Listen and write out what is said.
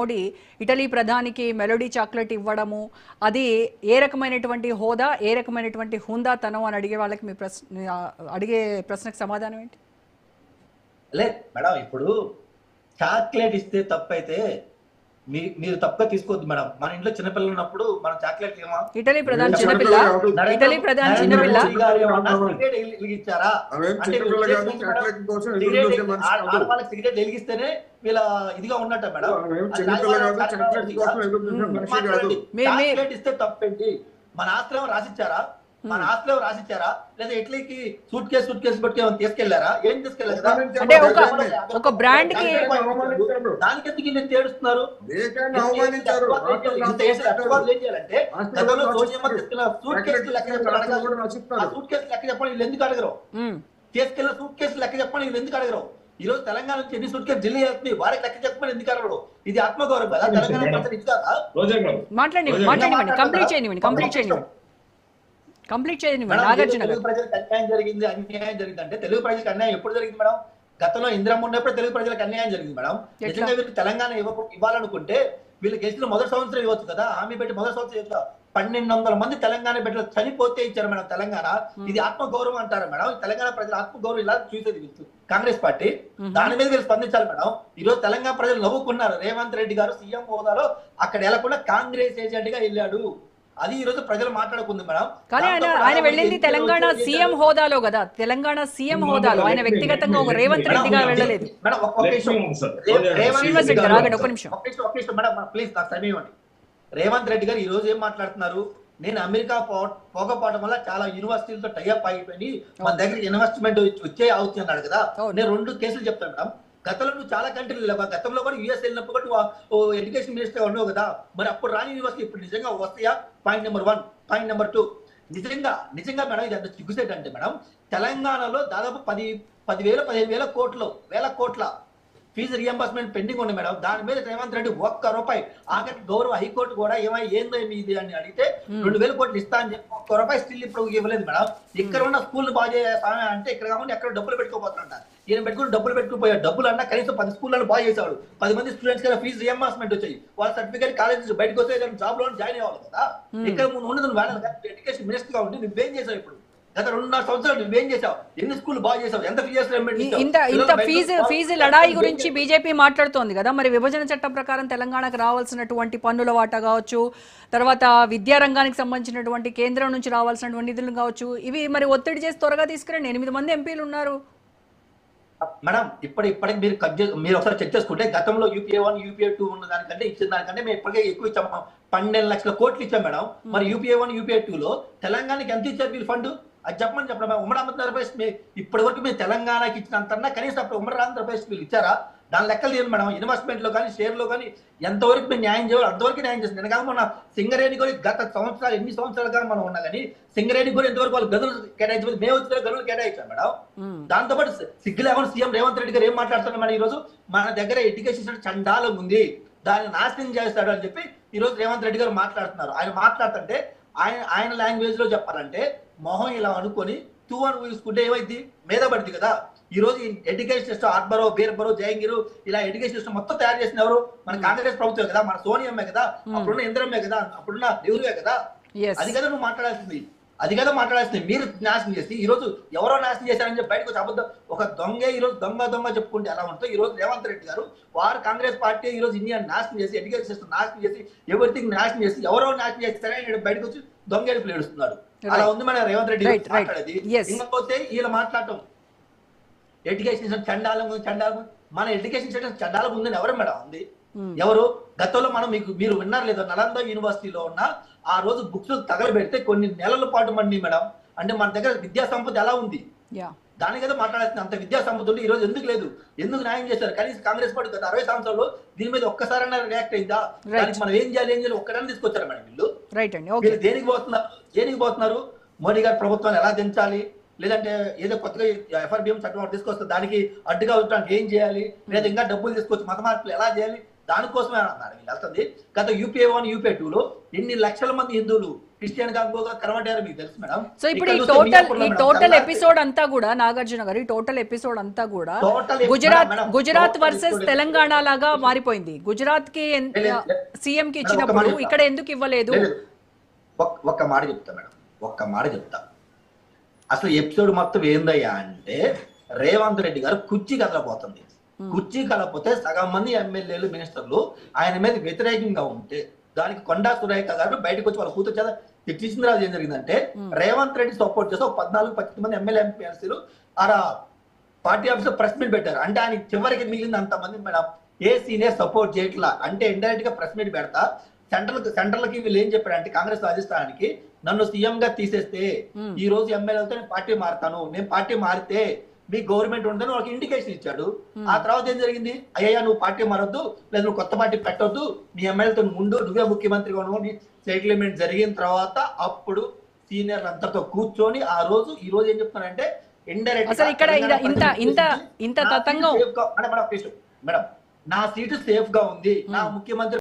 Modi Italy ప్రధానికి melody chocolate ఇవ్వడము అది ఏ రకమైనటువంటి హోదా ఏ రకమైనటువంటి హుందాతనం అని అడిగే వాళ్ళకి మీ అడిగే ప్రశ్నకు సమాధానం ఏంటి? లేదు మేడం, ఇప్పుడు చాక్లెట్ ఇస్తే తప్పైతే మీరు తప్పుగా తీసుకోవద్దు మేడం. మన ఇంట్లో చిన్నపిల్లలు ఉన్నప్పుడు మనం చాక్లెట్ ఇటలీ ప్రధాని చిన్నపిల్ల ఇచ్చారా? వాళ్ళకి సిగరెట్ వెలిగిస్తేనే వీళ్ళ ఇదిగా ఉన్నట్ట మేడం. చాక్లెట్ ఇస్తే తప్పేంటి? మన ఆస్తిలో రాసిచ్చారా? మన ఆస్తిలో రాసిచ్చారా? లేదా ఇట్లీకి సూట్ కేసు పెట్టి తీసుకెళ్లారా? ఏం తీసుకెళ్లారు? దానికి ఎందుకు ఇన్ని తేడుస్తున్నారు? ఏం చేయాలంటే గతంలో సోనియమ్మ తీసుకెళ్ళిన సూట్ కేసు లెక్క చెప్పండి, వీళ్ళు ఎందుకు అడగరు? తీసుకెళ్ళిన సూట్ కేసు లెక్క చెప్పండి, వీళ్ళు ఎందుకు అడగరు? ఈ రోజు తెలంగాణ నుంచి ఎన్ని సూట్ కేసు ఢిల్లీ వెళ్తుంది, వారికి లెక్క చెప్పమని ఎందుకు అడగరు? ఇది ఆత్మగౌరవం కదా తెలంగాణ ప్రజలు ఇచ్చారా? తెలుగు ప్రజలకు అన్యాయం జరిగింది అంటే తెలుగు ప్రజలకు అన్యాయం ఎప్పుడు జరిగింది మేడం? గతంలో ఇందిరమ్మ ఉన్నప్పుడు తెలుగు ప్రజలకు అన్యాయం జరిగింది మేడం. నిజంగా వీళ్ళు తెలంగాణ ఇవ్వాలనుకుంటే వీళ్ళు గెలిచిన మొదటి సంవత్సరం ఇవ్వచ్చు కదా, హామీ పెట్టి మొదటి సంవత్సరం ఇవ్వచ్చు. 1200 మంది తెలంగాణ బిడ్డలు చనిపోతే ఇచ్చారు మేడం తెలంగాణ. ఇది ఆత్మగౌరవం అంటారు మేడం? తెలంగాణ ప్రజల ఆత్మగౌరవం ఇలా చూసేది కాంగ్రెస్ పార్టీ. దాని మీద వీళ్ళు స్పందించాలి మేడం. ఈ రోజు తెలంగాణ ప్రజలు నవ్వుకున్నారు. రేవంత్ రెడ్డి గారు సీఎం హోదాలో అక్కడ వెళ్లకుండా కాంగ్రెస్ ఏజెంట్ గా వెళ్ళాడు. అది ఈ రోజు ప్రజలు మాట్లాడుకుంది మేడం. కానీ ఆయన వెళ్ళింది తెలంగాణ సీఎం హోదాలో కదా, తెలంగాణ సీఎం హోదాలో. ఆయన వ్యక్తిగతంగా ఒక రేవంత్ రెడ్డి గారు వెళ్ళలేదు. రేవంత్ రెడ్డి గారు ఈ రోజు ఏం మాట్లాడుతున్నారు? నేను అమెరికా పోకపోవడం వల్ల చాలా యూనివర్సిటీలతో టైఅప్ అయిపోయి మన దగ్గర ఇన్వెస్ట్మెంట్ వచ్చే అవుతుంది అన్నాడు కదా. నేను 2 కేసులు చెప్తాను మేడం. గతంలో నువ్వు చాలా కంట్రీలు లేవా? గతంలో కూడా యూఎస్ వెళ్ళినప్పుడు కూడా నువ్వు ఎడ్యుకేషన్ మినిస్టర్ ఉన్నావు కదా, మరి అప్పుడు రాని యూనివర్సిటీ ఇప్పుడు నిజంగా వస్తాయా? Point number 1. పాయింట్ నెంబర్ 2, నిజంగా మేడం ఇది అంత చిగ్గుసేట్ అంటే మేడం, తెలంగాణలో దాదాపు 15,000 కోట్ల ఫీజు రియంబర్స్మెంట్ పెండింగ్ ఉంది మేడం. దాని మీద రేవంత్ రెడ్డి ₹1 ఆఖరికి గౌరవ హైకోర్టు కూడా ఏందో ఇది అని అడిగితే 2,000 కోట్లు ఇస్తా అని చెప్పి ₹1 స్టిల్ ఇప్పుడు ఇవ్వలేదు మేడం. ఇక్కడ ఉన్న స్కూల్ బాగా చేయాలి అంటే ఇక్కడ కాకుండా ఎక్కడ డబ్బులు పెట్టుకోబోతున్నా ఈయన పెట్టుకుని డబ్బులు పెట్టుకుపోయాడు. డబ్బులు అన్నా కనీసం 10 స్కూళ్ళను బాగా చేశాడు. 10 మంది స్టూడెంట్స్ కదా ఫీజు రియంబర్స్మెంట్ వచ్చాయి. వాళ్ళ సర్టిఫికేట్ కాలేజ్ నుంచి బయటకు వస్తే జాబ్ లో జాయిన్ అవ్వాలి కదా. ఇక్కడ ఉన్నది ఎడ్యుకేషన్ మినిస్టర్ గా ఉండి నువ్వేం చేసావు? ఇప్పుడు గత 2.5 సంవత్సరాలు నువ్వేం చేసావు? ఎన్ని స్కూల్ బాగా చేసావు? ఎంత ఇంత ఫీజు లడాయి గురించి బీజేపీ మాట్లాడుతోంది కదా. మరి విభజన చట్టం ప్రకారం తెలంగాణకు రావాల్సినటువంటి పన్నుల వాటా కావచ్చు, తర్వాత విద్యారంగానికి సంబంధించినటువంటి కేంద్రం నుంచి రావాల్సినటువంటి నిధులు కావచ్చు, ఇవి మరి ఒత్తిడి చేసి త్వరగా తీసుకురండి. 8 మంది ఎంపీలు ఉన్నారు మేడం. ఇప్పటికి మీరు ఒకసారి చెక్ చేసుకుంటే గతంలో UPA 1 UPA 2 ఉన్న దానికంటే ఇచ్చిన దానికంటే మేము ఇప్పటికే ఎక్కువ ఇచ్చాము. 12 లక్షల కోట్లు ఇచ్చాం మేడం. మరి UPA 1 UPA 2లో తెలంగాణకి ఎంత ఇచ్చారు వీళ్ళు ఫండ్? అది చెప్పడం. ఉమ్మడి ఆంధ్రప్రదేశ్ ఇప్పటి వరకు మీరు తెలంగాణకి ఇచ్చినంత కనీసం అప్పుడు ఉమ్మడి ఆంధ్రప్రదేశ్ మీరు ఇచ్చారా? దాని లెక్కలు తీయండి మేడం. ఇన్వెస్ట్మెంట్ లో కానీ షేర్ లో కానీ ఎంతవరకు మీరు న్యాయం చేయాలి అంతవరకు న్యాయం చేస్తుంది. నేను కాకుండా సింగరేణి కూడా గత సంవత్సరాలు ఎన్ని సంవత్సరాలుగా మనం ఉన్నా కానీ సింగరేణి కూడా ఎంతవరకు వాళ్ళు గదులు కేటాయించలేదు. మేము వచ్చిన గదులు కేటాయించాం మేడం. దాంతో పాటు సిగ్గు లేకుండా సీఎం రేవంత్ రెడ్డి గారు ఏం మాట్లాడుతున్నారు మేడం? ఈ రోజు మన దగ్గర ఎడ్యుకేషన్ చండాలం ఉంది, దాన్ని నాశనం చేస్తాడు అని చెప్పి ఈ రోజు రేవంత్ రెడ్డి గారు మాట్లాడుతున్నారు. ఆయన మాట్లాడుతుంటే ఆయన లాంగ్వేజ్ లో చెప్పాలంటే మొహం ఇలా అనుకొని తూ అని ఊసుకుంటే ఏమైంది? మీద పడింది కదా. ఈ రోజు ఎడ్యుకేషన్ సిస్టమ్ ఆర్బరో, బీర్బరో, జయంగిరు ఇలా ఎడ్యుకేషన్ సిస్టమ్ మొత్తం తయారు చేసిన ఎవరు? మన కాంగ్రెస్ ప్రభుత్వం కదా, మన సోనియమ్మే కదా, అప్పుడున్న ఇందిరమ్మే కదా, అప్పుడున్న నెహ్రూవే కదా. అది కదా నువ్వు మాట్లాడాల్సింది. మీరు నాశనం చేసి ఈ రోజు ఎవరో నాశనం చేశారని చెప్పి బయటకు వచ్చి అబద్ధం ఒక దొంగే ఈ రోజు దొంగ చెప్పుకుంటే ఎలా ఉంటుందో ఈ రోజు రేవంత్ రెడ్డి గారు వారు కాంగ్రెస్ పార్టీ ఈ రోజు ఇండియా నాశనం చేసి ఎడ్యుకేషన్ సిస్టమ్ నాశనం చేసి ఎవ్రీథింగ్ నాశనం చేసి ఎవరో నాశనం చేస్తారని బయటకు వచ్చి దొంగేడుపులు ఏడుస్తున్నాడు. అలా ఉంది మన రేవంత్ రెడ్డి మాట్లాడేది. ఇంకపోతే వీళ్ళ మాట్లాడటం ఎడ్యుకేషన్ సిస్టమ్ చండాలం. మన ఎడ్యుకేషన్ సిస్టమ్ చండాలం ఉందని ఎవరు మేడం ఉంది? ఎవరు? గతంలో మీరు విన్నారు లేదా, నలంద యూనివర్సిటీలో ఉన్న ఆ రోజు బుక్స్ తగలబెడితే కొన్ని నెలల పాటు మండి మేడం. అంటే మన దగ్గర విద్యా సంపద ఎలా ఉంది? దాని కదా మాట్లాడాల్సింది. అంత విద్యా సంపద ఉంటే ఈ రోజు ఎందుకు లేదు? ఎందుకు న్యాయం చేశారు? కనీసం కాంగ్రెస్ పార్టీ గత 60 సంవత్సరాలు దీని మీద ఒక్కసారైనా రియాక్ట్ అయిందా? దానికి మనం ఏం చేయాలి ఒక్కడైనా తీసుకొచ్చారు మేడం వీళ్ళు. దేనికి పోతున్నారు? మోడీ గారి ప్రభుత్వాన్ని ఎలా దించాలి, లేదంటే ఏదో కొత్తగా FRBM చట్టం తీసుకొస్తే దానికి అడ్డుగా ఉండడానికి ఏం చేయాలి, లేదా ఇంకా డబ్బులు తీసుకొచ్చి మత మార్పులు ఎలా చేయాలి, దానికోసమే అన్నారు వీళ్ళు వెళ్తుంది. గత యూపీఏ 1 యూపీఏ 2 లో ఎన్ని లక్షల మంది హిందువులు క్రిస్టియన్ కాకపోగా కన్వర్ట్ మీకు తెలుసు మేడం. సో ఇప్పుడు ఇక్కడ ఈ చూస్తే మియాపూర్లో మేడం, టోటల్ తెల్లారి ఎపిసోడ్ అంతా కూడా నాగార్జున గారు, ఈ టోటల్ ఎపిసోడ్ అంతా కూడా total Gujarat total versus episode Telangana లాగా మారిపోయింది. గుజరాత్ కి సీఎం కి మేడం, ఇచ్చినప్పుడు ఒక్క మాట ఇక్కడ ఎందుకు ఇవ్వలేదు? లేదు. ఒక్క మాట చెప్తా మేడం, ఒక్క మాట చెప్తా. అసలు ఎపిసోడ్ మొత్తం ఏందయ్యా అంటే రేవంత్ రెడ్డి గారు కుర్చీ కదలపోతుంది. కుర్చీ కలపోతే సగం మంది ఎమ్మెల్యేలు మినిస్టర్లు ఆయన మీద వ్యతిరేకంగా ఉంటే దానికి కొండా సురేఖ గారు బయటకు వచ్చి వాళ్ళ కూతురు చేత తిట్టించిన రాజు ఏం జరిగిందంటే రేవంత్ రెడ్డి సపోర్ట్ చేస్తే 14-15 మంది ఎమ్మెల్యే ఎంపీఎస్సీలు ఆడ పార్టీ ఆఫీస్ ప్రెస్ మీట్ పెట్టారు. అంటే ఆయన చివరికి మిగిలింది అంతమంది మేడం ఏ సీనియర్ సపోర్ట్ చేయట్లా అంటే ఇండైరెక్ట్ గా ప్రెస్ మీట్ పెడతా సెంట్రల్ కి వీళ్ళు ఏం చెప్పారంటే కాంగ్రెస్ రాజస్థానానికి నన్ను సీఎం గా తీసేస్తే ఈ రోజు ఎమ్మెల్యేలతో నేను పార్టీ మారుతాను, నేను పార్టీ మారితే మీ గవర్నమెంట్ ఉందని వాళ్ళకి ఇండికేషన్ ఇచ్చాడు. ఆ తర్వాత ఏం జరిగింది, అయ్యా నువ్వు పార్టీ మారొద్దు లేదా నువ్వు కొత్త పార్టీ పెట్టొద్దు, నీ ఎమ్మెల్యేతో ముందు నువ్వే ముఖ్యమంత్రిగా ఉన్నావు, నీ సెటిల్మెంట్ జరిగిన తర్వాత అప్పుడు సీనియర్లు అందరితో కూర్చొని ఆ రోజు ఈ రోజు ఏం చెప్తున్నారంటే ఇండైరెక్ట్ అసలు ఇక్కడ ఇంత తతంగం మేడం నా సీటు సేఫ్ గా ఉంది, నా ముఖ్యమంత్రి